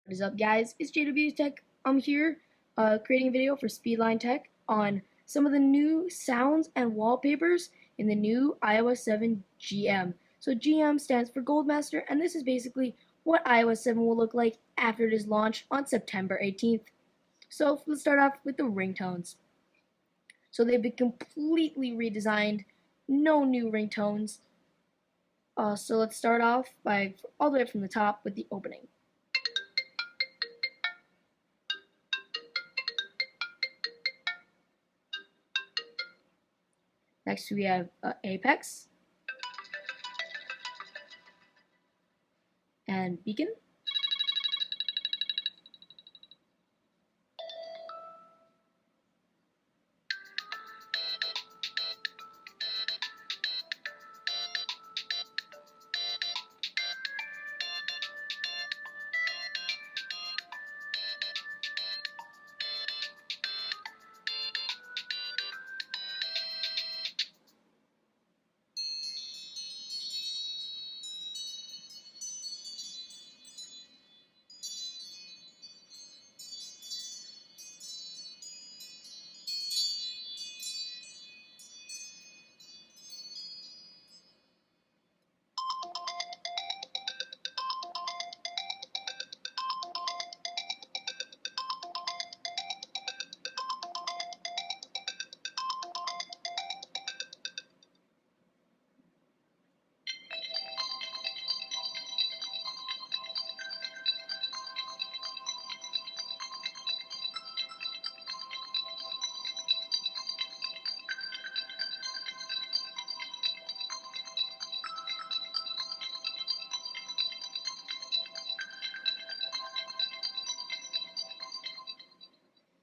What is up, guys? It's JW Tech. I'm here creating a video for Speedline Tech on some of the new sounds and wallpapers in the new iOS 7 GM. So GM stands for Goldmaster, and this is basically what iOS 7 will look like after it is launched on September 18th. So let's start off with the ringtones. So they've been completely redesigned, no new ringtones. So let's start off by all the way from the top with the opening. Next we have Apex and Beacon.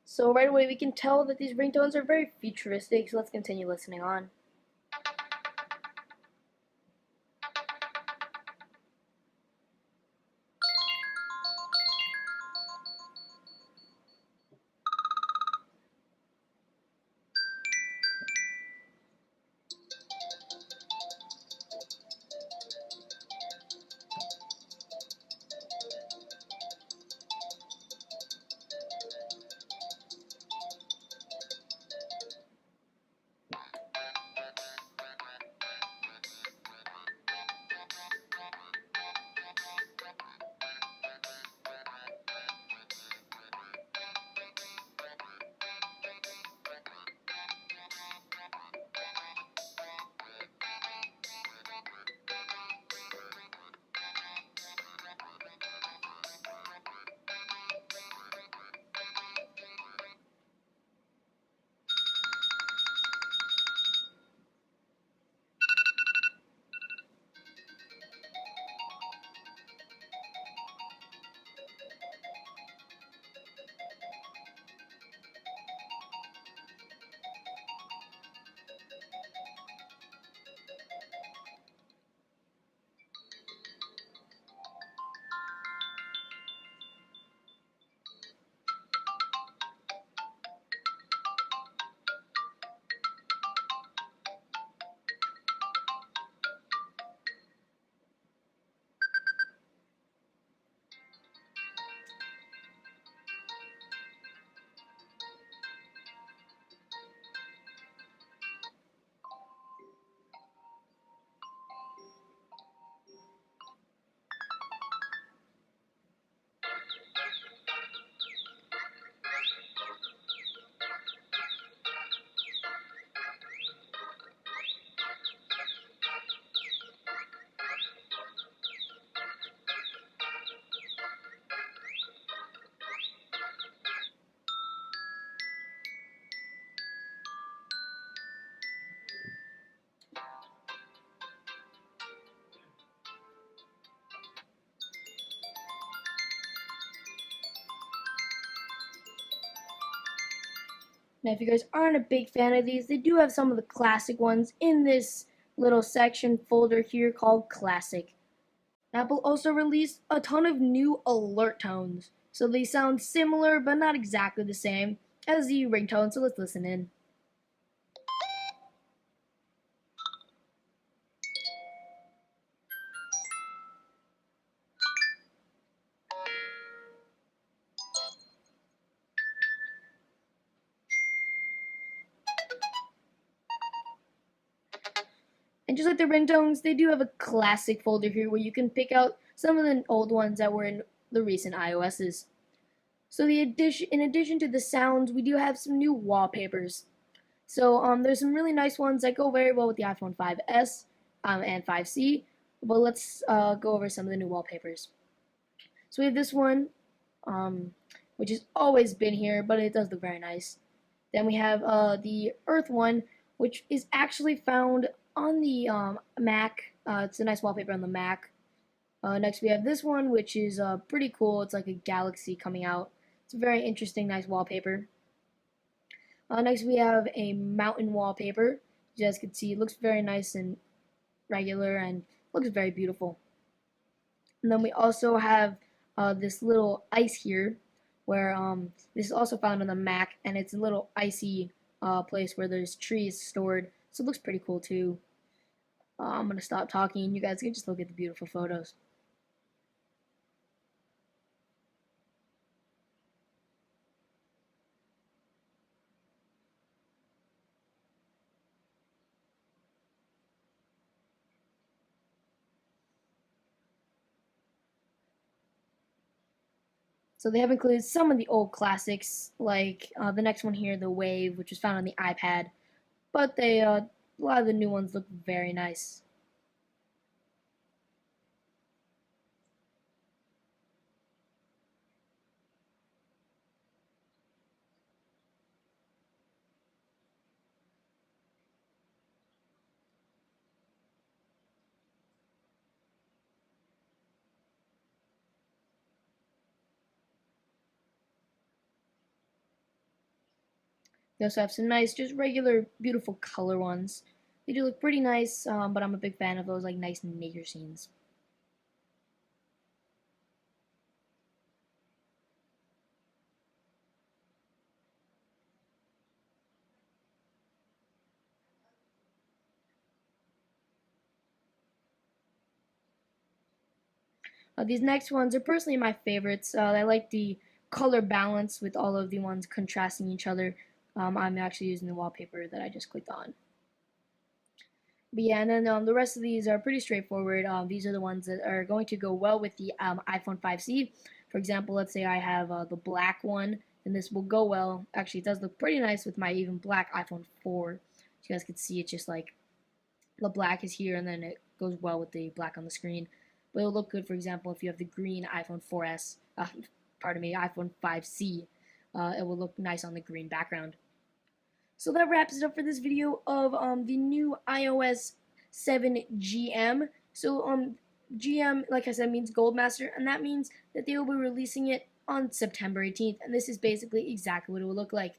So right away we can tell that these ringtones are very futuristic, so let's continue listening on. Now, if you guys aren't a big fan of these, they do have some of the classic ones in this little section folder here called Classic. Apple also released a ton of new alert tones, so they sound similar but not exactly the same as the ringtone, so let's listen in. And just like the ringtones, they do have a classic folder here where you can pick out some of the old ones that were in the recent iOSs. So in addition to the sounds, we do have some new wallpapers. So there's some really nice ones that go very well with the iPhone 5S and 5C. But let's go over some of the new wallpapers. So we have this one, which has always been here, but it does look very nice. Then we have the Earth one, which is actually found on the Mac. It's a nice wallpaper on the Mac. Next we have this one, which is pretty cool. It's like a galaxy coming out. It's a very interesting, nice wallpaper. Next we have a mountain wallpaper. You guys can see it looks very nice and regular and looks very beautiful. And then we also have this little ice here, where this is also found on the Mac, and it's a little icy place where there's trees stored. So it looks pretty cool too. I'm gonna stop talking, and you guys can just look at the beautiful photos. So they have included some of the old classics, like the next one here, the Wave, which was found on the iPad. But a lot of the new ones look very nice. They also have some nice, just regular, beautiful color ones. They do look pretty nice, but I'm a big fan of those like nice nature scenes. These next ones are personally my favorites. I like the color balance with all of the ones contrasting each other. I'm actually using the wallpaper that I just clicked on. But yeah, and then the rest of these are pretty straightforward. These are the ones that are going to go well with the iPhone 5C. For example, let's say I have the black one, and this will go well. Actually, it does look pretty nice with my even black iPhone 4. So you guys can see it's just like the black is here, and then it goes well with the black on the screen. But it'll look good, for example, if you have the green iPhone 4S, pardon me, iPhone 5C. It will look nice on the green background. So that wraps it up for this video of the new iOS 7 GM. So GM, like I said, means Goldmaster, and that means that they will be releasing it on September 18th, and this is basically exactly what it will look like.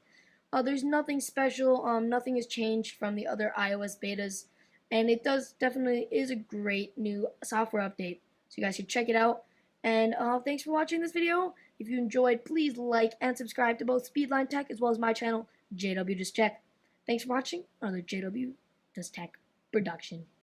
There's nothing special, nothing has changed from the other iOS betas, and it definitely is a great new software update. So you guys should check it out. And thanks for watching this video. If you enjoyed, please like and subscribe to both Speedline Tech as well as my channel, JW Does Tech. Thanks for watching another JW Does Tech production.